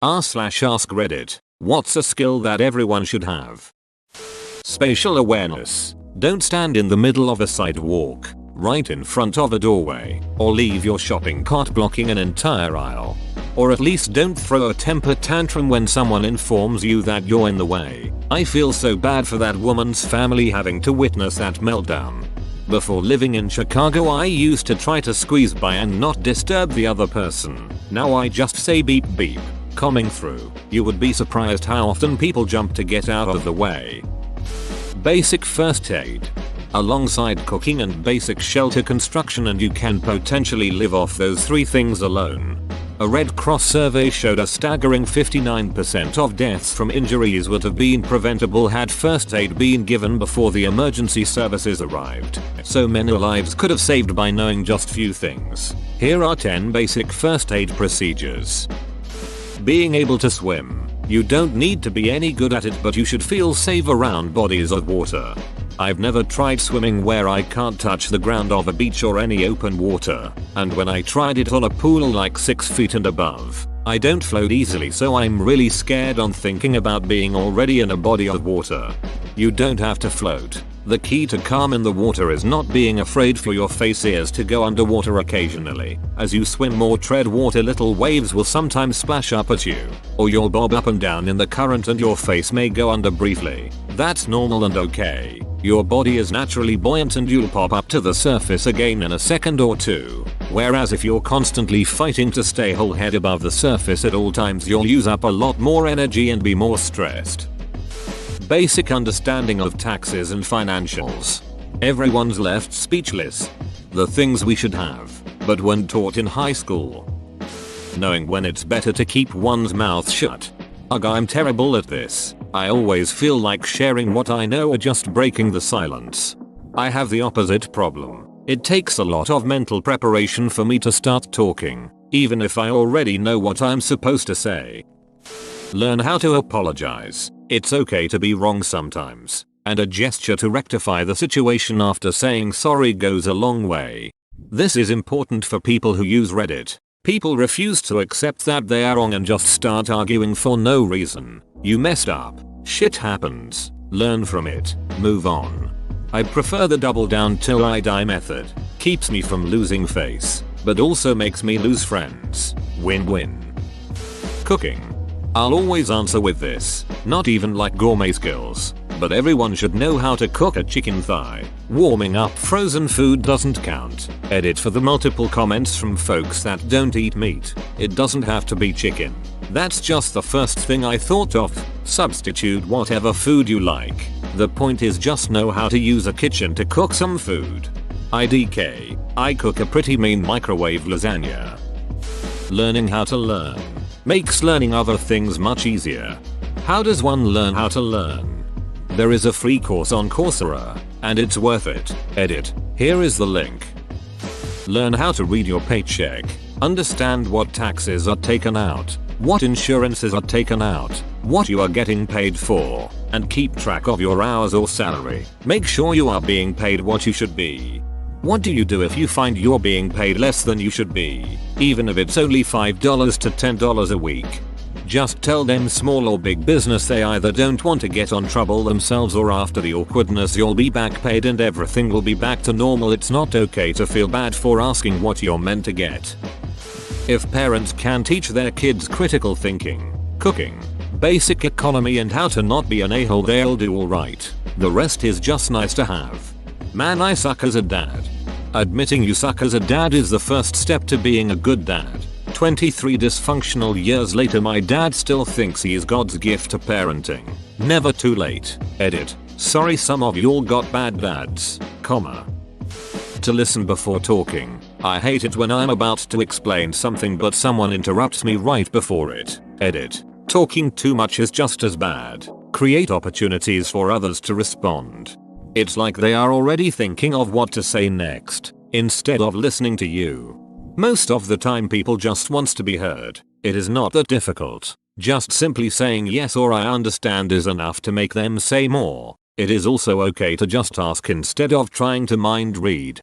r/ask Reddit. What's a skill that everyone should have? Spatial awareness. Don't stand in the middle of a sidewalk, right in front of a doorway, or leave your shopping cart blocking an entire aisle. Or at least don't throw a temper tantrum when someone informs you that you're in the way. I feel so bad for that woman's family having to witness that meltdown. Before living in Chicago, I used to try to squeeze by and not disturb the other person. Now I just say beep beep, coming through. You would be surprised how often people jump to get out of the way. Basic first aid. Alongside cooking and basic shelter construction, and you can potentially live off those three things alone. A Red Cross survey showed a staggering 59% of deaths from injuries would have been preventable had first aid been given before the emergency services arrived. So many lives could have saved by knowing just few things. Here are 10 basic first aid procedures. Being able to swim. You don't need to be any good at it, but you should feel safe around bodies of water. I've never tried swimming where I can't touch the ground of a beach or any open water, and when I tried it on a pool like 6 feet and above, I don't float easily, so I'm really scared on thinking about being already in a body of water. You don't have to float. The key to calm in the water is not being afraid for your face ears to go underwater occasionally. As you swim or tread water, little waves will sometimes splash up at you, or you'll bob up and down in the current and your face may go under briefly. That's normal and okay. Your body is naturally buoyant and you'll pop up to the surface again in a second or two. Whereas if you're constantly fighting to stay whole head above the surface at all times, you'll use up a lot more energy and be more stressed. Basic understanding of taxes and financials. Everyone's left speechless. The things we should have, but weren't taught in high school. Knowing when it's better to keep one's mouth shut. Ugh, I'm terrible at this. I always feel like sharing what I know or just breaking the silence. I have the opposite problem. It takes a lot of mental preparation for me to start talking, even if I already know what I'm supposed to say. Learn how to apologize. It's okay to be wrong sometimes, and a gesture to rectify the situation after saying sorry goes a long way. This is important for people who use Reddit. People refuse to accept that they are wrong and just start arguing for no reason. You messed up. Shit happens. Learn from it. Move on. I prefer the double down till I die method. Keeps me from losing face, but also makes me lose friends. Win-win. Cooking. I'll always answer with this. Not even like gourmet skills, but everyone should know how to cook a chicken thigh. Warming up frozen food doesn't count. Edit for the multiple comments from folks that don't eat meat. It doesn't have to be chicken. That's just the first thing I thought of. Substitute whatever food you like. The point is just know how to use a kitchen to cook some food. IDK. I cook a pretty mean microwave lasagna. Learning how to learn. Makes learning other things much easier. How does one learn how to learn? There is a free course on Coursera, and it's worth it. Edit. Here is the link. Learn how to read your paycheck. Understand what taxes are taken out, what insurances are taken out, what you are getting paid for, and keep track of your hours or salary. Make sure you are being paid what you should be. What do you do if you find you're being paid less than you should be, even if it's only $5 to $10 a week? Just tell them small or big business they either don't want to get on trouble themselves, or after the awkwardness you'll be back paid and everything will be back to normal. It's not okay to feel bad for asking what you're meant to get. If parents can teach their kids critical thinking, cooking, basic economy and how to not be an a-hole, they'll do alright. The rest is just nice to have. Man, I suck as a dad. Admitting you suck as a dad is the first step to being a good dad. 23 dysfunctional years later, my dad still thinks he is God's gift to parenting. Never too late. Edit. Sorry some of y'all got bad dads, comma. To listen before talking. I hate it when I'm about to explain something but someone interrupts me right before it. Edit. Talking too much is just as bad. Create opportunities for others to respond. It's like they are already thinking of what to say next, instead of listening to you. Most of the time people just wants to be heard. It is not that difficult. Just simply saying yes or I understand is enough to make them say more. It is also okay to just ask instead of trying to mind read.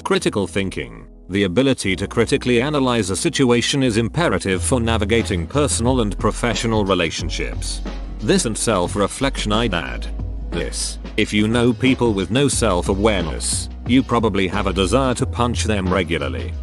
Critical thinking. The ability to critically analyze a situation is imperative for navigating personal and professional relationships. This and self-reflection I'd add. This. If you know people with no self-awareness, you probably have a desire to punch them regularly.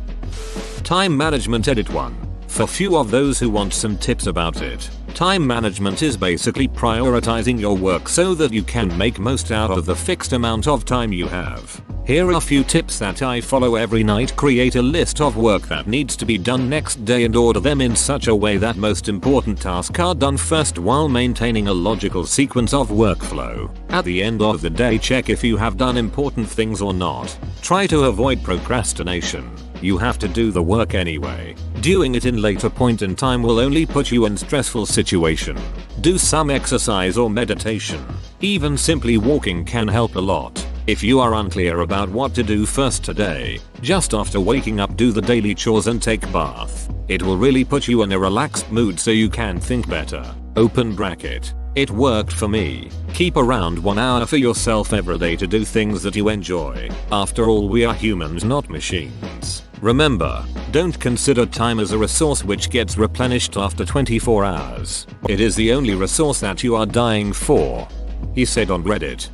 Time management edit 1. For few of those who want some tips about it, time management is basically prioritizing your work so that you can make most out of the fixed amount of time you have. Here are a few tips that I follow every night. Create a list of work that needs to be done next day and order them in such a way that most important tasks are done first while maintaining a logical sequence of workflow. At the end of the day, check if you have done important things or not. Try to avoid procrastination. You have to do the work anyway. Doing it in later point in time will only put you in stressful situation. Do some exercise or meditation. Even simply walking can help a lot. If you are unclear about what to do first today, just after waking up do the daily chores and take bath. It will really put you in a relaxed mood so you can think better. Open bracket. It worked for me. Keep around 1 hour for yourself every day to do things that you enjoy. After all, we are humans, not machines. Remember, don't consider time as a resource which gets replenished after 24 hours. It is the only resource that you are dying for. He said on Reddit.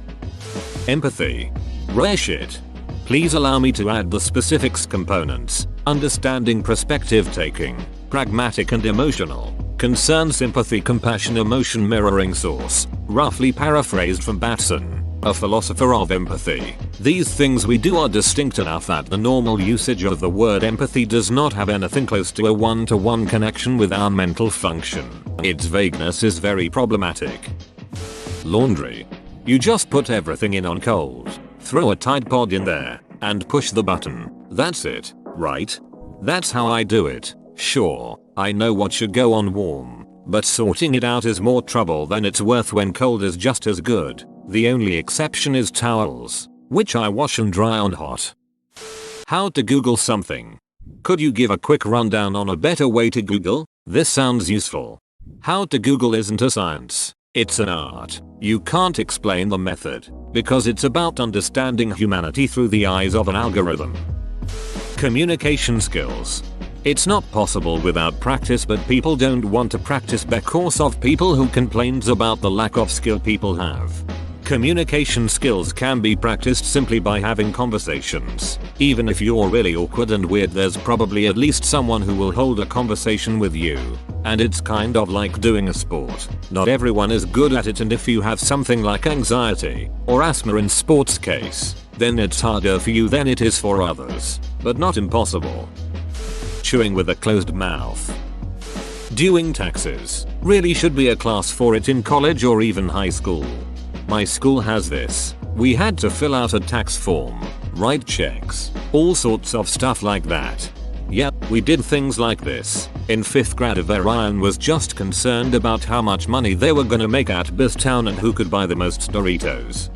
Empathy. Rare shit. Please allow me to add the specifics components. Understanding, perspective taking, pragmatic and emotional. Concern, sympathy, compassion, emotion, mirroring. Source. Roughly paraphrased from Batson, a philosopher of empathy. These things we do are distinct enough that the normal usage of the word empathy does not have anything close to a one-to-one connection with our mental function. Its vagueness is very problematic. Laundry. You just put everything in on cold, throw a Tide Pod in there, and push the button. That's it, right? That's how I do it. Sure, I know what should go on warm, but sorting it out is more trouble than it's worth when cold is just as good. The only exception is towels, which I wash and dry on hot. How to Google something. Could you give a quick rundown on a better way to Google? This sounds useful. How to Google isn't a science. It's an art. You can't explain the method, because it's about understanding humanity through the eyes of an algorithm. Communication skills. It's not possible without practice, but people don't want to practice because of people who complains about the lack of skill people have. Communication skills can be practiced simply by having conversations. Even if you're really awkward and weird, there's probably at least someone who will hold a conversation with you. And it's kind of like doing a sport. Not everyone is good at it, and if you have something like anxiety or asthma in sports case, then it's harder for you than it is for others. But not impossible. Chewing with a closed mouth. Doing taxes. Really should be a class for it in college or even high school. My school has this. We had to fill out a tax form, write checks, all sorts of stuff like that. Yep, we did things like this. In 5th grade, Ryan was just concerned about how much money they were gonna make at BizTown and who could buy the most Doritos.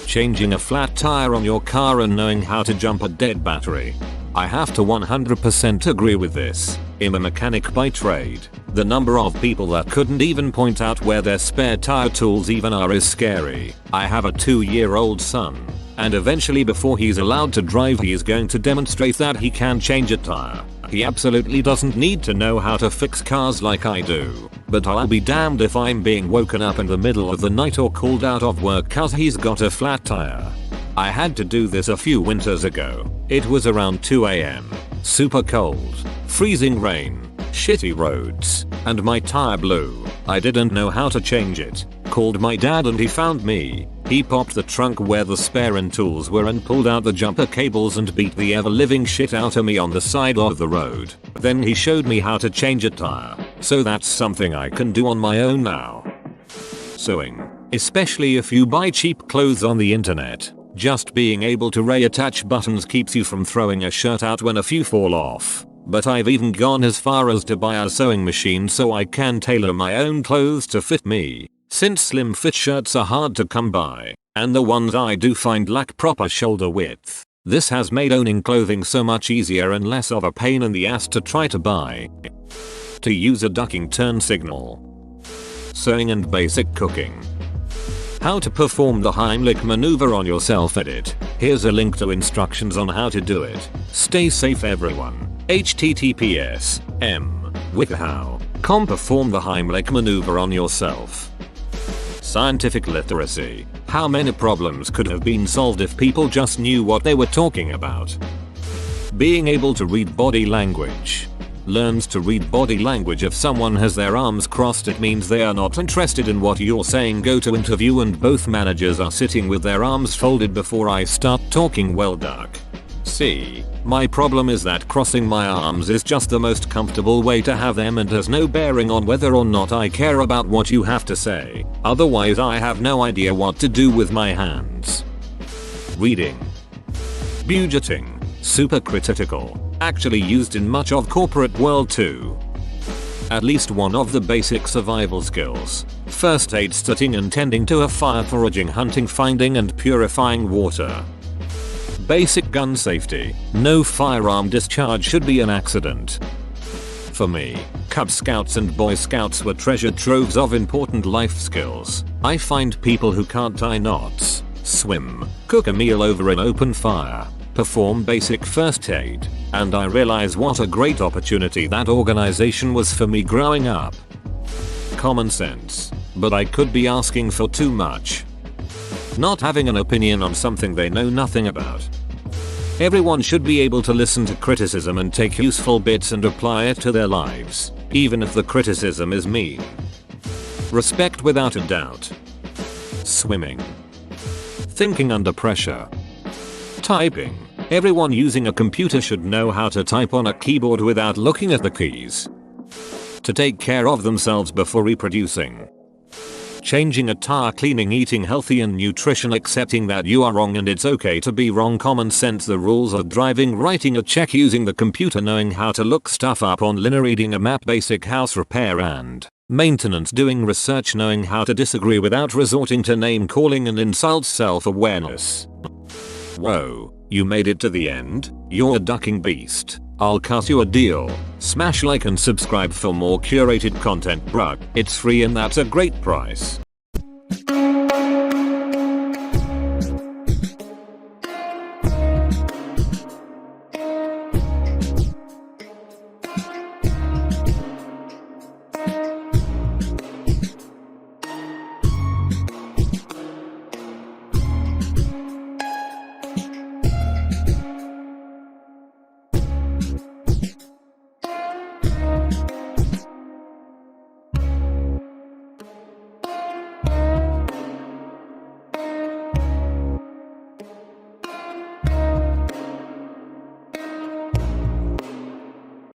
Changing a flat tire on your car and knowing how to jump a dead battery. I have to 100% agree with this. I'm a mechanic by trade. The number of people that couldn't even point out where their spare tire tools even are is scary. I have a 2-year-old son, and eventually before he's allowed to drive he is going to demonstrate that he can change a tire. He absolutely doesn't need to know how to fix cars like I do. But I'll be damned if I'm being woken up in the middle of the night or called out of work cause he's got a flat tire. I had to do this a few winters ago. It was around 2 AM. Super cold. Freezing rain. Shitty roads. And my tire blew. I didn't know how to change it. Called my dad and he found me. He popped the trunk where the spare and tools were and pulled out the jumper cables and beat the ever-living shit out of me on the side of the road. Then he showed me how to change a tire. So that's something I can do on my own now. Sewing. Especially if you buy cheap clothes on the internet. Just being able to reattach buttons keeps you from throwing a shirt out when a few fall off. But I've even gone as far as to buy a sewing machine so I can tailor my own clothes to fit me. Since slim fit shirts are hard to come by, and the ones I do find lack proper shoulder width. This has made owning clothing so much easier and less of a pain in the ass to try to buy. To use a ducking turn signal. Sewing and basic cooking. How to perform the Heimlich maneuver on yourself. Edit. Here's a link to instructions on how to do it. Stay safe everyone. https wikahow.com. Perform the Heimlich maneuver on yourself. Scientific literacy. How many problems could have been solved if people just knew what they were talking about? Being able to read body language. Learns to read body language. If someone has their arms crossed, it means they are not interested in what you're saying. Go to interview and both managers are sitting with their arms folded before I start talking. Well, duck. See, my problem is that crossing my arms is just the most comfortable way to have them and has no bearing on whether or not I care about what you have to say. Otherwise I have no idea what to do with my hands. Reading. Budgeting. Super critical. Actually used in much of corporate world too. At least one of the basic survival skills. First aid, starting and tending to a fire, foraging, hunting, finding and purifying water. Basic gun safety. No firearm discharge should be an accident. For me, Cub Scouts and Boy Scouts were treasure troves of important life skills. I find people who can't tie knots, swim, cook a meal over an open fire, perform basic first aid, and I realize what a great opportunity that organization was for me growing up. Common sense, but I could be asking for too much. Not having an opinion on something they know nothing about. Everyone should be able to listen to criticism and take useful bits and apply it to their lives, even if the criticism is mean. Respect without a doubt. Swimming. Thinking under pressure. Typing. Everyone using a computer should know how to type on a keyboard without looking at the keys. To take care of themselves before reproducing. Changing a tire, cleaning, eating healthy and nutrition, accepting that you are wrong and it's okay to be wrong. Common sense. The rules of driving, writing a check, using the computer, knowing how to look stuff up online, reading a map, basic house repair and maintenance, doing research, knowing how to disagree without resorting to name calling and insults, self-awareness. Whoa, you made it to the end? You're a ducking beast. I'll cut you a deal. Smash like and subscribe for more curated content, bruh. It's free and that's a great price.